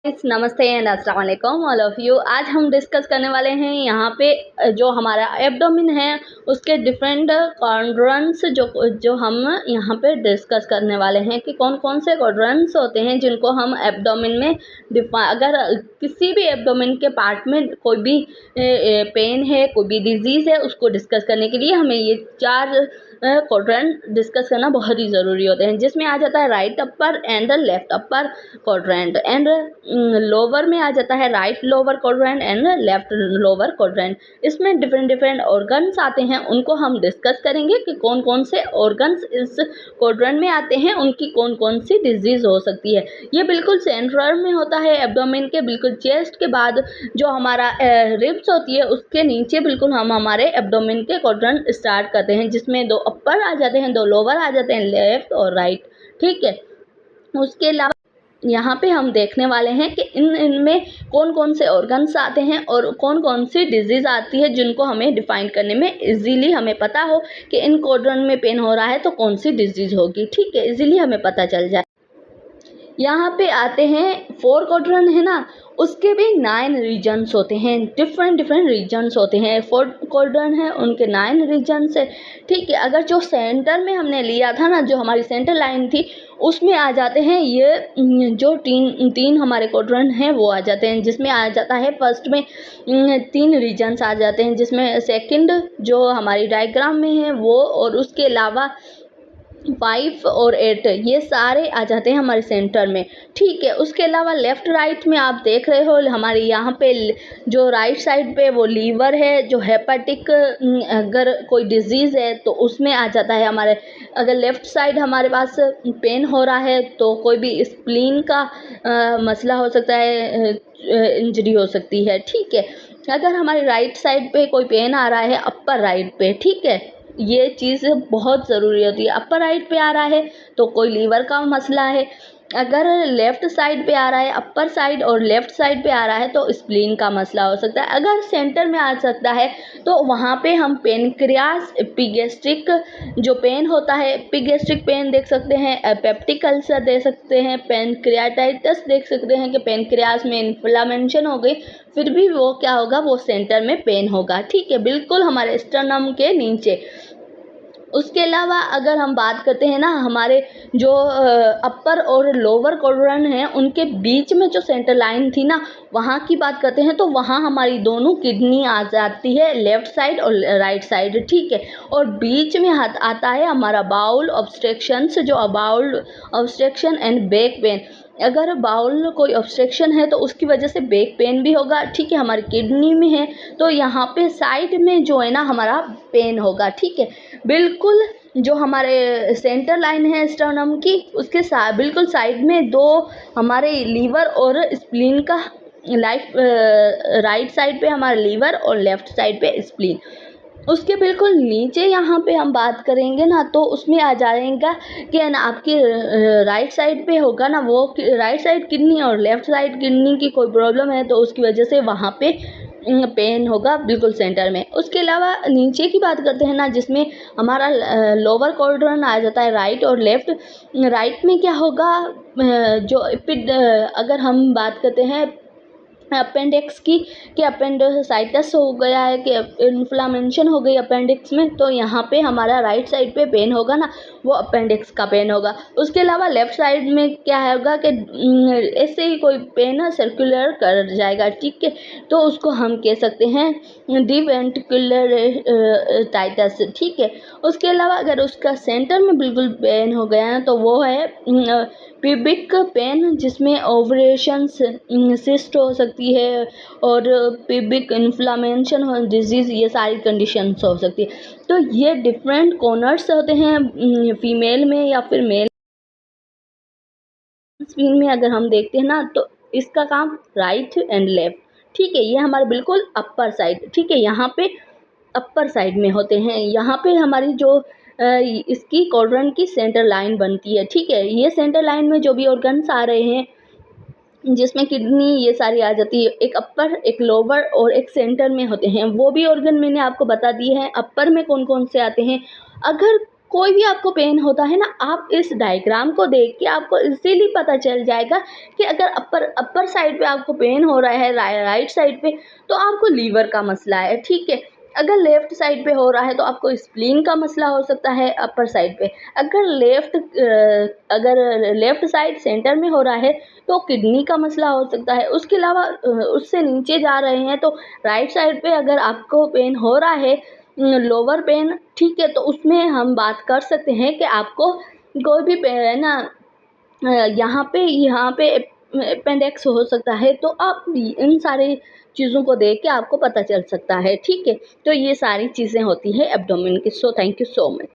नमस्ते एंड अस्सलाम वालेकुम ऑल ऑफ यू। आज हम डिस्कस करने वाले हैं यहाँ पे जो हमारा एब्डोमेन है उसके डिफरेंट क्वाड्रेंट्स जो हम यहाँ पे डिस्कस करने वाले हैं कि कौन कौन से क्वाड्रेंट्स होते हैं जिनको हम एब्डोमेन में अगर किसी भी एब्डोमेन के पार्ट में कोई भी पेन है, कोई भी डिजीज़ है, उसको डिस्कस करने के लिए हमें ये 4 क्वाड्रेंट डिस्कस करना बहुत ही ज़रूरी होते हैं, जिसमें आ जाता है right upper and left upper quadrant and lower में आ जाता है right lower quadrant and left lower quadrant. इसमें डिफरेंट ऑर्गन्स आते हैं, उनको हम डिस्कस करेंगे कि कौन कौन से ऑर्गन्स इस क्वाड्रेंट में आते हैं, उनकी कौन कौन सी डिजीज़ हो सकती है। ये बिल्कुल सेंट्रल में होता है एब्डोमेन के, बिल्कुल चेस्ट के बाद जो हमारा रिब्स होती है उसके नीचे बिल्कुल हम हमारे एब्डोमेन के क्वाड्रेंट स्टार्ट करते हैं, जिसमें 2 अपर आ जाते हैं, 2 लोअर आ जाते हैं, लेफ्ट और राइट। ठीक है, उसके अलावा यहाँ पे हम देखने वाले हैं कि इनमें कौन कौन से ऑर्गन्स आते हैं और कौन कौन सी डिजीज़ आती है, जिनको हमें डिफाइन करने में इजीली हमें पता हो कि इन क्वाड्रेंट में पेन हो रहा है तो कौन सी डिजीज़ होगी। ठीक है, इजीली हमें पता चल जाए। यहाँ पे आते हैं 4 क्वाड्रेंट है ना, उसके भी 9 रीजन्स होते हैं, डिफरेंट रीजन्स होते हैं। 4 क्वाड्रेंट है, उनके 9 रीजन्स है। ठीक है, अगर जो सेंटर में हमने लिया था ना, जो हमारी सेंटर लाइन थी, उसमें आ जाते हैं ये जो तीन हमारे क्वाड्रेंट हैं वो आ जाते हैं, जिसमें आ जाता है फर्स्ट में 3 रीजन्स आ जाते हैं, जिसमें सेकंड जो हमारी डायग्राम में है वो, और उसके अलावा 5 और 8 ये सारे आ जाते हैं हमारे सेंटर में। ठीक है, उसके अलावा लेफ़्ट राइट में आप देख रहे हो हमारे यहाँ पे जो राइट साइड पे वो लीवर है, जो हेपेटिक अगर कोई डिजीज़ है तो उसमें आ जाता है हमारे। अगर लेफ़्ट साइड हमारे पास पेन हो रहा है तो कोई भी स्प्लीन का मसला हो सकता है, इंजरी हो सकती है। ठीक है, अगर हमारे राइट साइड पे कोई पेन आ रहा है अपर राइट पे, ठीक है, ये चीज़ बहुत ज़रूरी होती है। अपर राइट पे आ रहा है तो कोई लीवर का मसला है, अगर लेफ़्ट साइड पे आ रहा है, अपर साइड और लेफ़्ट साइड पे आ रहा है तो स्प्लीन का मसला हो सकता है। अगर सेंटर में आ सकता है तो वहाँ पे हम पेनक्रियास, एपिगैस्ट्रिक जो पेन होता है, एपिगैस्ट्रिक पेन देख सकते हैं, पेप्टिक अल्सर देख सकते हैं, पेनक्रियाटाइटिस देख सकते हैं कि पेनक्रियास में इन्फ्लेमेशन हो गई, फिर भी वो क्या होगा, वो सेंटर में पेन होगा। ठीक है, बिल्कुल हमारे स्टर्नम के नीचे। उसके अलावा अगर हम बात करते हैं ना, हमारे जो अपर और लोअर क्वाड्रेंट हैं उनके बीच में जो सेंटर लाइन थी ना, वहाँ की बात करते हैं तो वहाँ हमारी दोनों किडनी आ जाती है, लेफ़्ट साइड और राइट साइड। ठीक है, और बीच में आता है हमारा बाउल ऑब्स्ट्रक्शंस, जो bowel obstruction and back pain. अगर बाउल कोई ऑब्स्ट्रक्शन है तो उसकी वजह से बैक पेन भी होगा। ठीक है, हमारी किडनी में है तो यहाँ पे साइड में जो है ना हमारा पेन होगा। ठीक है, बिल्कुल जो हमारे सेंटर लाइन है स्टर्नम की, उसके बिल्कुल साइड में 2 हमारे लीवर और स्प्लीन का राइट साइड पे हमारा लीवर और लेफ़्ट साइड पे स्प्लीन। उसके बिल्कुल नीचे यहाँ पे हम बात करेंगे ना तो उसमें आ जाएगा कि ना आपकी राइट साइड पे होगा ना, वो राइट साइड किडनी और लेफ़्ट साइड किडनी की कोई प्रॉब्लम है तो उसकी वजह से वहाँ पे पेन होगा बिल्कुल सेंटर में। उसके अलावा नीचे की बात करते हैं ना, जिसमें हमारा लोअर क्वाड्रेंट आ जाता है राइट और लेफ़्ट। राइट में क्या होगा, जो अगर हम बात करते हैं अपेंडिक्स की, कि अपेंडिसाइटिस हो गया है, कि इन्फ्लामेशन हो गई अपेंडिक्स में, तो यहाँ पे हमारा राइट साइड पे पेन होगा ना, वो अपेंडिक्स का पेन होगा। उसके अलावा लेफ़्ट साइड में क्या होगा कि ऐसे ही कोई पेन सर्कुलर कर जाएगा। ठीक है, तो उसको हम कह सकते हैं डिवेंट्रिकुलर टाइटस। ठीक है, उसके अलावा अगर उसका सेंटर में बिल्कुल पेन हो गया है तो वो है प्यूबिक पेन, जिसमें ओवरेशंस सिस्ट हो सकती है और प्यूबिक इन्फ्लामेशन हो डिजीज़, ये सारी कंडीशंस हो सकती है। तो ये डिफरेंट कॉर्नर्स होते हैं फीमेल में या फिर मेल में। अगर हम देखते हैं ना तो इसका काम राइट एंड लेफ्ट। ठीक है, ये हमारे बिल्कुल अपर साइड। ठीक है, यहाँ पे अपर साइड में होते हैं, यहाँ पे हमारी जो इसकी क्वाड्रेंट की सेंटर लाइन बनती है। ठीक है, ये सेंटर लाइन में जो भी ऑर्गन्स आ रहे हैं, जिसमें किडनी ये सारी आ जाती है, एक अपर, एक लोअर और एक सेंटर में होते हैं। वो भी ऑर्गन मैंने आपको बता दिए हैं अपर में कौन कौन से आते हैं। अगर कोई भी आपको पेन होता है ना, आप इस डायग्राम को देख के आपको इजीली पता चल जाएगा कि अगर अपर साइड पे आपको पेन हो रहा है, राइट साइड पे, तो आपको लीवर का मसला है, ठीक है। अगर लेफ्ट साइड पे हो रहा है तो आपको स्प्लीन का मसला हो सकता है अपर साइड पे। अगर लेफ्ट साइड सेंटर में हो रहा है तो किडनी का मसला हो सकता है। उसके अलावा उससे नीचे जा रहे हैं तो राइट साइड पे अगर आपको पेन हो रहा है, लोअर पेन, ठीक है, तो उसमें हम बात कर सकते हैं कि आपको कोई भी है ना, यहाँ पे अपेंडिक्स हो सकता है। तो आप इन सारी चीज़ों को देख के आपको पता चल सकता है, ठीक है। तो ये सारी चीज़ें होती है एब्डोमेन की। So thank you so much.